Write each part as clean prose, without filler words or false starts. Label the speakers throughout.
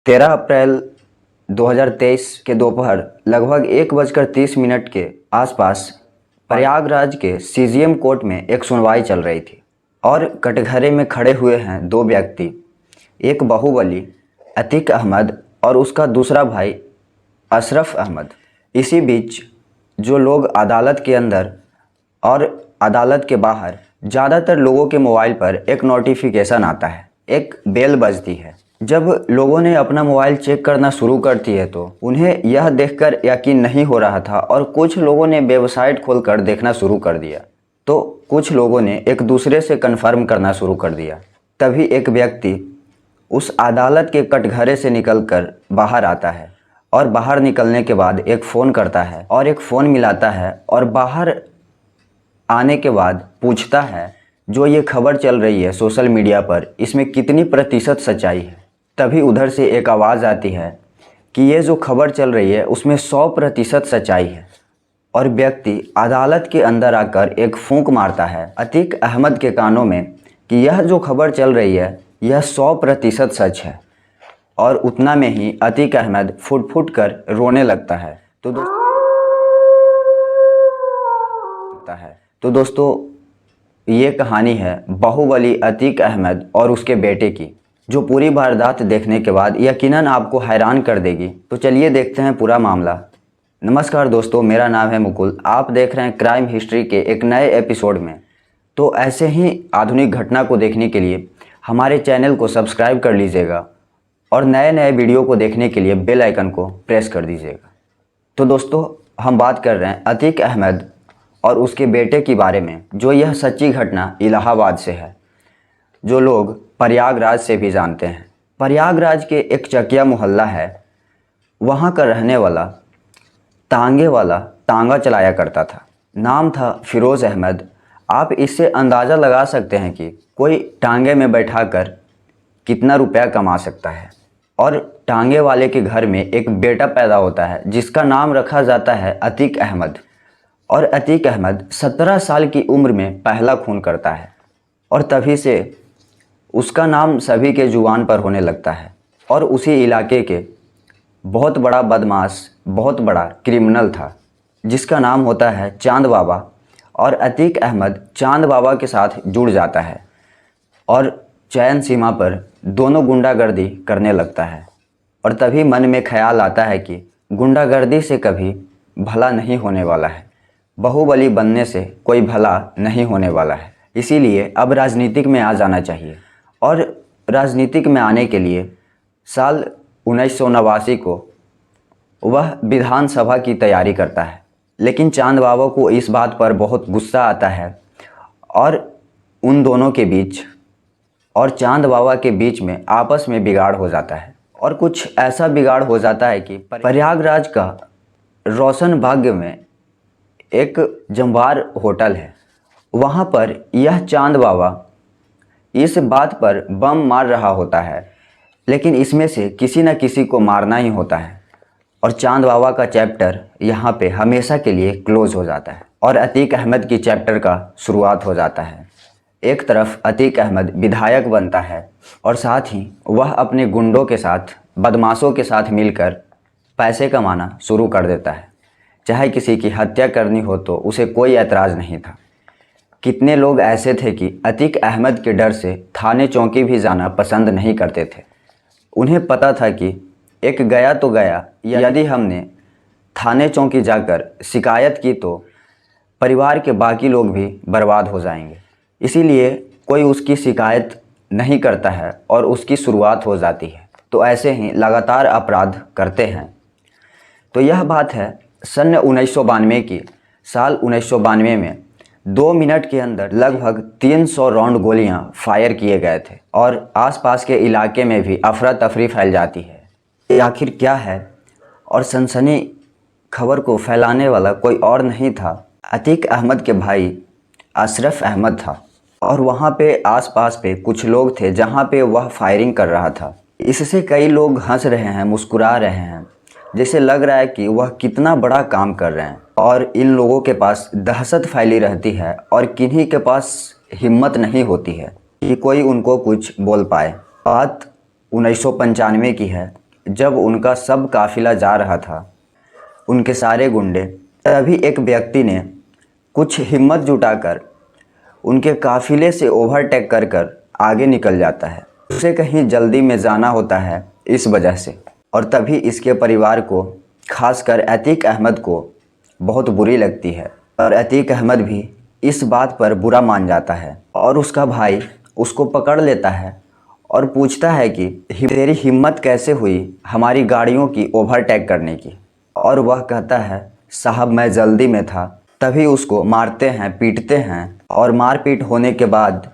Speaker 1: 13 अप्रैल 2023 के दोपहर लगभग 1:30 के आसपास प्रयागराज के सीजीएम कोर्ट में एक सुनवाई चल रही थी और कटघरे में खड़े हुए हैं दो व्यक्ति, एक बाहुबली अतीक अहमद और उसका दूसरा भाई अशरफ अहमद। इसी बीच जो लोग अदालत के अंदर और अदालत के बाहर ज़्यादातर लोगों के मोबाइल पर एक नोटिफिकेशन आता है, एक बेल बजती है। जब लोगों ने अपना मोबाइल चेक करना शुरू कर दिए तो उन्हें यह देखकर यकीन नहीं हो रहा था और कुछ लोगों ने वेबसाइट खोलकर देखना शुरू कर दिया। तो कुछ लोगों ने एक दूसरे से कन्फर्म करना शुरू कर दिया। तभी एक व्यक्ति उस अदालत के कटघरे से निकलकर बाहर आता है और बाहर निकलने के बाद एक फ़ोन करता है और एक फ़ोन मिलाता है और बाहर आने के बाद पूछता है जो ये खबर चल रही है सोशल मीडिया पर, इसमें कितनी प्रतिशत सच्चाई है। तभी उधर से एक आवाज़ आती है कि ये जो खबर चल रही है उसमें 100% सच्चाई है। और व्यक्ति अदालत के अंदर आकर एक फूंक मारता है अतीक अहमद के कानों में कि यह जो खबर चल रही है यह 100% सच है। और उतना में ही अतीक अहमद फुट फुट कर रोने लगता है। तो दोस्तों ये कहानी है बाहुबली अतीक अहमद और उसके बेटे की, जो पूरी वारदात देखने के बाद यकीनन आपको हैरान कर देगी। तो चलिए देखते हैं पूरा मामला। नमस्कार दोस्तों, मेरा नाम है मुकुल। आप देख रहे हैं क्राइम हिस्ट्री के एक नए एपिसोड में। तो ऐसे ही आधुनिक घटना को देखने के लिए हमारे चैनल को सब्सक्राइब कर लीजिएगा और नए नए वीडियो को देखने के लिए बेल आइकन को प्रेस कर दीजिएगा। तो दोस्तों हम बात कर रहे हैं अतीक अहमद और उसके बेटे के बारे में, जो यह सच्ची घटना इलाहाबाद से है, जो लोग प्रयागराज से भी जानते हैं। प्रयागराज के एक चकिया मोहल्ला है, वहाँ का रहने वाला तांगे वाला तांगा चलाया करता था। नाम था फिरोज़ अहमद। आप इससे अंदाज़ा लगा सकते हैं कि कोई टांगे में बैठाकर कितना रुपया कमा सकता है। और टांगे वाले के घर में एक बेटा पैदा होता है जिसका नाम रखा जाता है अतीक अहमद। और अतीक अहमद 17 साल की उम्र में पहला खून करता है और तभी से उसका नाम सभी के जुबान पर होने लगता है। और उसी इलाके के बहुत बड़ा बदमाश, बहुत बड़ा क्रिमिनल था जिसका नाम होता है चांद बाबा। और अतीक अहमद चांद बाबा के साथ जुड़ जाता है और चैन सीमा पर दोनों गुंडागर्दी करने लगता है। और तभी मन में ख्याल आता है कि गुंडागर्दी से कभी भला नहीं होने वाला है, बाहुबली बनने से कोई भला नहीं होने वाला है। इसीलिए अब राजनीतिक में आ जाना चाहिए। और राजनीतिक में आने के लिए साल 1989 को वह विधानसभा की तैयारी करता है। लेकिन चांद बाबा को इस बात पर बहुत गुस्सा आता है और उन दोनों के बीच और चांद बाबा के बीच में आपस में बिगाड़ हो जाता है। और कुछ ऐसा बिगाड़ हो जाता है कि प्रयागराज का रोशन बाग में एक जमवार होटल है, वहाँ पर यह चांद बाबा इस बात पर बम मार रहा होता है, लेकिन इसमें से किसी न किसी को मारना ही होता है। और चांद बाबा का चैप्टर यहाँ पे हमेशा के लिए क्लोज हो जाता है और अतीक अहमद की चैप्टर का शुरुआत हो जाता है। एक तरफ अतीक अहमद विधायक बनता है और साथ ही वह अपने गुंडों के साथ, बदमाशों के साथ मिलकर पैसे कमाना शुरू कर देता है। चाहे किसी की हत्या करनी हो तो उसे कोई ऐतराज़ नहीं था। कितने लोग ऐसे थे कि अतीक अहमद के डर से थाने चौकी भी जाना पसंद नहीं करते थे। उन्हें पता था कि एक गया तो गया, यदि हमने थाने चौकी जाकर शिकायत की तो परिवार के बाकी लोग भी बर्बाद हो जाएंगे। इसीलिए कोई उसकी शिकायत नहीं करता है और उसकी शुरुआत हो जाती है। तो ऐसे ही लगातार अपराध करते हैं। तो यह बात है सन 1992 की। साल 1992 में 2 मिनट के अंदर लगभग 300 राउंड गोलियां फायर किए गए थे और आसपास के इलाके में भी अफरा तफरी फैल जाती है। ये आखिर क्या है? और सनसनी खबर को फैलाने वाला कोई और नहीं था, अतीक अहमद के भाई अशरफ अहमद था। और वहाँ पे आसपास पे कुछ लोग थे जहाँ पे वह फायरिंग कर रहा था। इससे कई लोग हंस रहे हैं, मुस्कुरा रहे हैं, जैसे लग रहा है कि वह कितना बड़ा काम कर रहे हैं। और इन लोगों के पास दहशत फैली रहती है और किन्हीं के पास हिम्मत नहीं होती है कि कोई उनको कुछ बोल पाए। बात 1995 की है जब उनका सब काफिला जा रहा था, उनके सारे गुंडे, तभी एक व्यक्ति ने कुछ हिम्मत जुटाकर उनके काफिले से ओवरटेक कर कर आगे निकल जाता है। उसे कहीं जल्दी में जाना होता है इस वजह से, और तभी इसके परिवार को, खासकर अतीक अहमद को बहुत बुरी लगती है। और अतीक अहमद भी इस बात पर बुरा मान जाता है और उसका भाई उसको पकड़ लेता है और पूछता है कि तेरी हिम्मत कैसे हुई हमारी गाड़ियों की ओवरटेक करने की। और वह कहता है, साहब मैं जल्दी में था। तभी उसको मारते हैं, पीटते हैं, और मारपीट होने के बाद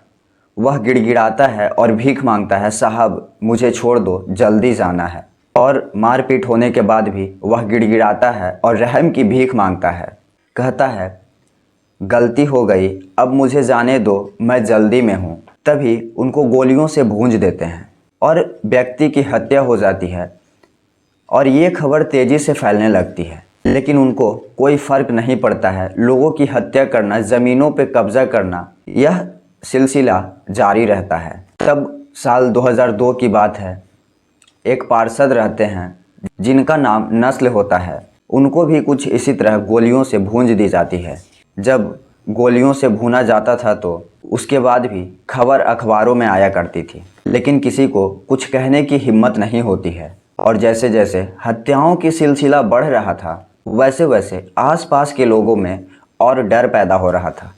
Speaker 1: वह गिड़गिड़ाता है और भीख मांगता है, साहब मुझे छोड़ दो, जल्दी जाना है। और मारपीट होने के बाद भी वह गिड़गिड़ाता है और रहम की भीख मांगता है। कहता है, गलती हो गई, अब मुझे जाने दो, मैं जल्दी में हूँ। तभी उनको गोलियों से भूंज देते हैं और व्यक्ति की हत्या हो जाती है। और ये खबर तेज़ी से फैलने लगती है, लेकिन उनको कोई फ़र्क नहीं पड़ता है। लोगों की हत्या करना, ज़मीनों पे कब्ज़ा करना, यह सिलसिला जारी रहता है। तब साल 2002 की बात है। एक पार्षद रहते हैं जिनका नाम नस्ल होता है। उनको भी कुछ इसी तरह गोलियों से भूंज दी जाती है। जब गोलियों से भूना जाता था तो उसके बाद भी खबर अखबारों में आया करती थी, लेकिन किसी को कुछ कहने की हिम्मत नहीं होती है। और जैसे जैसे हत्याओं की सिलसिला बढ़ रहा था, वैसे वैसे आसपास के लोगों में और डर पैदा हो रहा था।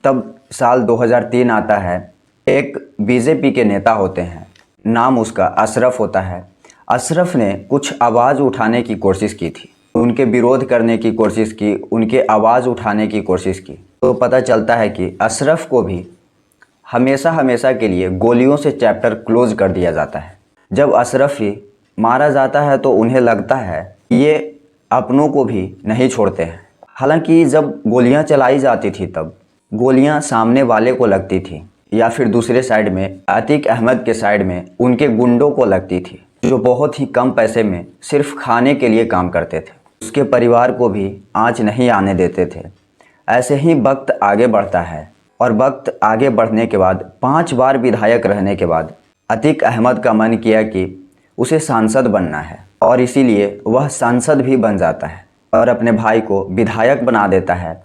Speaker 1: तब साल 2003 आता है। एक बीजेपी के नेता होते हैं, नाम उसका अशरफ होता है। अशरफ ने कुछ आवाज़ उठाने की कोशिश की थी, उनके विरोध करने की कोशिश की, उनके आवाज़ उठाने की कोशिश की। तो पता चलता है कि अशरफ को भी हमेशा हमेशा के लिए गोलियों से चैप्टर क्लोज कर दिया जाता है। जब अशरफ ही मारा जाता है तो उन्हें लगता है ये अपनों को भी नहीं छोड़ते हैं। हालांकि जब गोलियां चलाई जाती थी तब गोलियां सामने वाले को लगती थी या फिर दूसरे साइड में अतीक अहमद के साइड में उनके गुंडों को लगती थी, जो बहुत ही कम पैसे में सिर्फ खाने के लिए काम करते थे। उसके परिवार को भी आँच नहीं आने देते थे। ऐसे ही वक्त आगे बढ़ता है और वक्त आगे बढ़ने के बाद 5 बार विधायक रहने के बाद अतीक अहमद का मन किया कि उसे सांसद बनना है, और इसीलिए वह सांसद भी बन जाता है और अपने भाई को विधायक बना देता है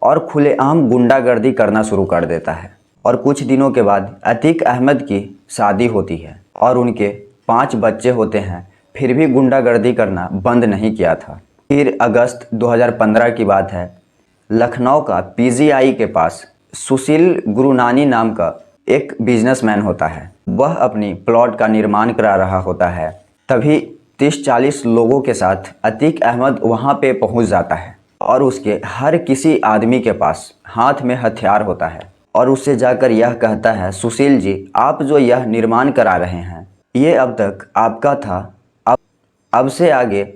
Speaker 1: और खुलेआम गुंडागर्दी करना शुरू कर देता है। और कुछ दिनों के बाद अतीक अहमद की शादी होती है और उनके 5 बच्चे होते हैं, फिर भी गुंडागर्दी करना बंद नहीं किया था। फिर अगस्त 2015 की बात है। लखनऊ का पीजीआई के पास सुशील गुरुनानी नाम का एक बिजनेसमैन होता है। वह अपनी प्लॉट का निर्माण करा रहा होता है। तभी 30-40 लोगों के साथ अतीक अहमद वहां पे पहुंच जाता है और उसके हर किसी आदमी के पास हाथ में हथियार होता है और उससे जाकर यह कहता है, सुशील जी, आप जो यह निर्माण करा रहे हैं ये अब तक आपका था, अब से आगे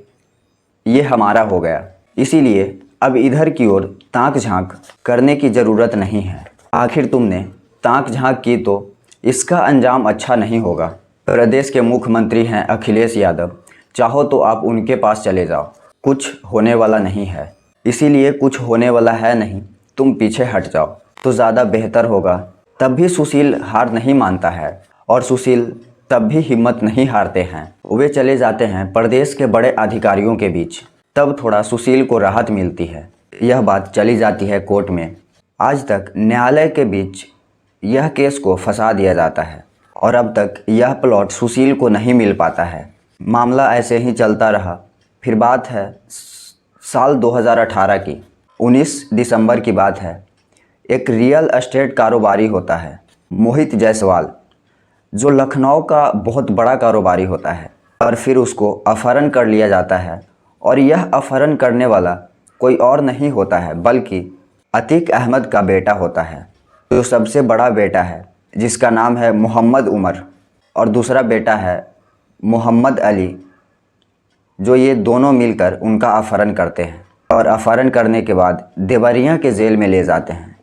Speaker 1: ये हमारा हो गया, इसीलिए अब इधर की ओर ताक झांक करने की ज़रूरत नहीं है। आखिर तुमने ताक झांक की तो इसका अंजाम अच्छा नहीं होगा। प्रदेश के मुख्यमंत्री हैं अखिलेश यादव, चाहो तो आप उनके पास चले जाओ, कुछ होने वाला नहीं है। इसीलिए कुछ होने वाला है नहीं, तुम पीछे हट जाओ तो ज़्यादा बेहतर होगा। तब भी सुशील हार नहीं मानता है और सुशील तब भी हिम्मत नहीं हारते हैं। वे चले जाते हैं प्रदेश के बड़े अधिकारियों के बीच। तब थोड़ा सुशील को राहत मिलती है। यह बात चली जाती है कोर्ट में। आज तक न्यायालय के बीच यह केस को फंसा दिया जाता है और अब तक यह प्लॉट सुशील को नहीं मिल पाता है। मामला ऐसे ही चलता रहा। फिर बात है साल 2018 की, 19 दिसंबर की बात है। एक रियल एस्टेट कारोबारी होता है मोहित जायसवाल, जो लखनऊ का बहुत बड़ा कारोबारी होता है, और फिर उसको अपहरण कर लिया जाता है। और यह अपहरण करने वाला कोई और नहीं होता है बल्कि अतीक अहमद का बेटा होता है, जो सबसे बड़ा बेटा है, जिसका नाम है मोहम्मद उमर, और दूसरा बेटा है मोहम्मद अली, जो ये दोनों मिलकर उनका अपहरण करते हैं। और अपहरण करने के बाद देवरिया के जेल में ले जाते हैं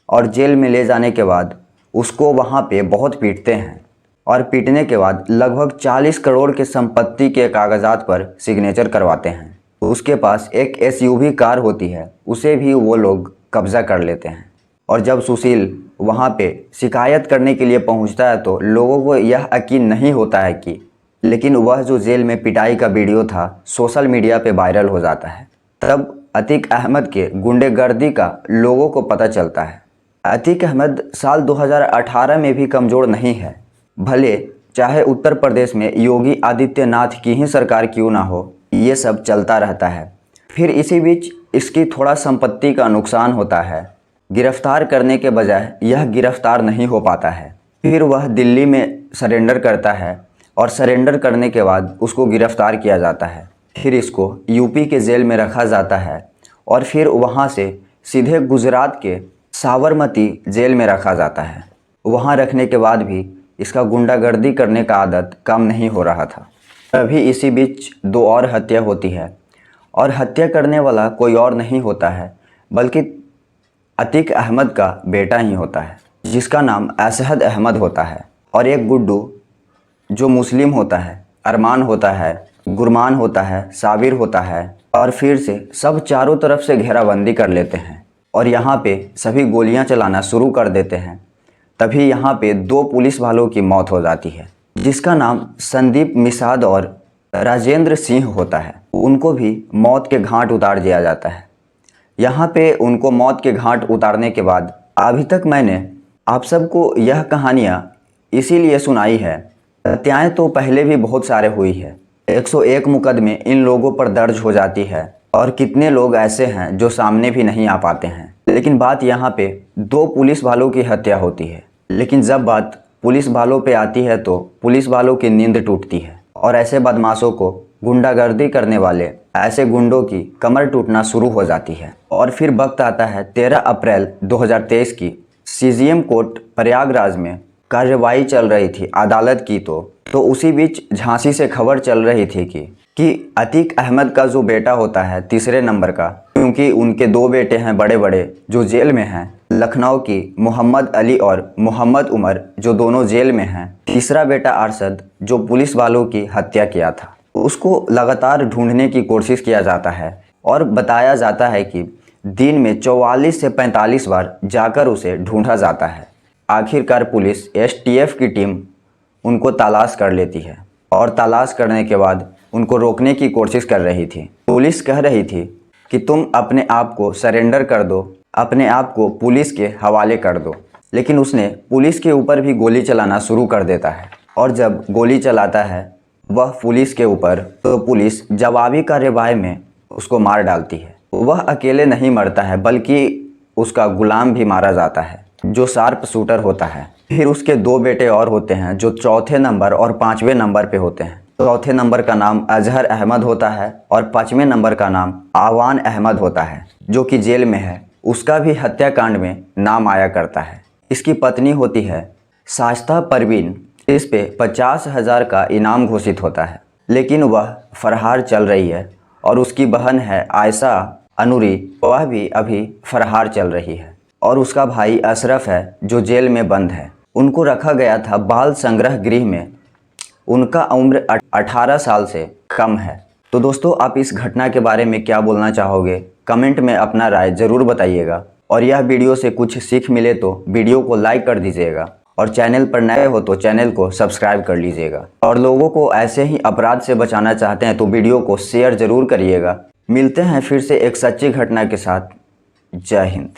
Speaker 1: और जेल में ले जाने के बाद उसको वहाँ पे बहुत पीटते हैं और पीटने के बाद लगभग 40 करोड़ के संपत्ति के कागजात पर सिग्नेचर करवाते हैं। उसके पास एक एसयूवी कार होती है, उसे भी वो लोग कब्ज़ा कर लेते हैं। और जब सुशील वहाँ पे शिकायत करने के लिए पहुँचता है तो लोगों को यह यकीन नहीं होता है कि लेकिन वह जो जेल में पिटाई का वीडियो था सोशल मीडिया पे वायरल हो जाता है। तब अतीक अहमद के गुंडेगर्दी का लोगों को पता चलता है। अतीक अहमद साल 2018 में भी कमज़ोर नहीं है, भले चाहे उत्तर प्रदेश में योगी आदित्यनाथ की ही सरकार क्यों ना हो, ये सब चलता रहता है। फिर इसी बीच इसकी थोड़ा संपत्ति का नुकसान होता है। गिरफ्तार करने के बजाय यह गिरफ्तार नहीं हो पाता है। फिर वह दिल्ली में सरेंडर करता है और सरेंडर करने के बाद उसको गिरफ्तार किया जाता है। फिर इसको यूपी के जेल में रखा जाता है और फिर वहाँ से सीधे गुजरात के साबरमती जेल में रखा जाता है। वहाँ रखने के बाद भी इसका गुंडागर्दी करने का आदत कम नहीं हो रहा था। अभी इसी बीच 2 और हत्या होती है और हत्या करने वाला कोई और नहीं होता है बल्कि अतीक अहमद का बेटा ही होता है, जिसका नाम असहद अहमद होता है। और एक गुड्डू जो मुस्लिम होता है, अरमान होता है, गुरमान होता है, साबिर होता है और फिर से सब चारों तरफ से घेराबंदी कर लेते हैं और यहाँ पे सभी गोलियाँ चलाना शुरू कर देते हैं। तभी यहाँ पे 2 पुलिस वालों की मौत हो जाती है, जिसका नाम संदीप मिसाद और राजेंद्र सिंह होता है। उनको भी मौत के घाट उतार दिया जाता है। यहाँ पे उनको मौत के घाट उतारने के बाद अभी तक मैंने आप सबको यह कहानियाँ इसीलिए सुनाई है, हत्याएँ तो पहले भी बहुत सारे हुई है। 101 मुकदमे इन लोगों पर दर्ज हो जाती है और कितने लोग ऐसे हैं जो सामने भी नहीं आ पाते हैं। लेकिन बात यहाँ पे 2 पुलिस वालों की हत्या होती है। लेकिन जब बात पुलिस वालों पे आती है तो पुलिस वालों की नींद टूटती है और ऐसे बदमाशों को गुंडागर्दी करने वाले ऐसे गुंडों की कमर टूटना शुरू हो जाती है। और फिर वक्त आता है 13 अप्रैल 2023 की। सीजीएम कोर्ट प्रयागराज में कार्रवाई चल रही थी अदालत की। तो उसी बीच झांसी से खबर चल रही थी कि अतीक अहमद का जो बेटा होता है तीसरे नंबर का, क्योंकि उनके 2 बेटे हैं बड़े बड़े जो जेल में हैं, लखनऊ की मोहम्मद अली और मोहम्मद उमर जो दोनों जेल में हैं। तीसरा बेटा अरशद जो पुलिस वालों की हत्या किया था, उसको लगातार ढूंढने की कोशिश किया जाता है और बताया जाता है कि दिन में 44 से 45 बार जाकर उसे ढूंढा जाता है। आखिरकार पुलिस एसटीएफ की टीम उनको तलाश कर लेती है और तलाश करने के बाद उनको रोकने की कोशिश कर रही थी। पुलिस कह रही थी कि तुम अपने आप को सरेंडर कर दो, अपने आप को पुलिस के हवाले कर दो। लेकिन उसने पुलिस के ऊपर भी गोली चलाना शुरू कर देता है और जब गोली चलाता है वह पुलिस के ऊपर, तो पुलिस जवाबी कार्रवाई में उसको मार डालती है। वह अकेले नहीं मरता है बल्कि उसका गुलाम भी मारा जाता है जो शार्प शूटर होता है। फिर उसके 2 बेटे और होते हैं जो चौथे नंबर और 5वें नंबर पे होते हैं। चौथे नंबर का नाम अजहर अहमद होता है और 5वें नंबर का नाम आवान अहमद होता है जो कि जेल में है। उसका भी हत्याकांड में नाम आया करता है। इसकी पत्नी होती है शाइस्ता परवीन। इस पे 50,000 का इनाम घोषित होता है, लेकिन वह फरार चल रही है। और उसकी बहन है आयशा अनूरी, वह भी अभी फरार चल रही है। और उसका भाई अशरफ है जो जेल में बंद है। उनको रखा गया था बाल संग्रह गृह में। उनका उम्र 18 साल से कम है। तो दोस्तों, आप इस घटना के बारे में क्या बोलना चाहोगे? कमेंट में अपना राय ज़रूर बताइएगा। और यह वीडियो से कुछ सीख मिले तो वीडियो को लाइक कर दीजिएगा और चैनल पर नए हो तो चैनल को सब्सक्राइब कर लीजिएगा। और लोगों को ऐसे ही अपराध से बचाना चाहते हैं तो वीडियो को शेयर ज़रूर करिएगा। मिलते हैं फिर से एक सच्ची घटना के साथ। जय हिंद।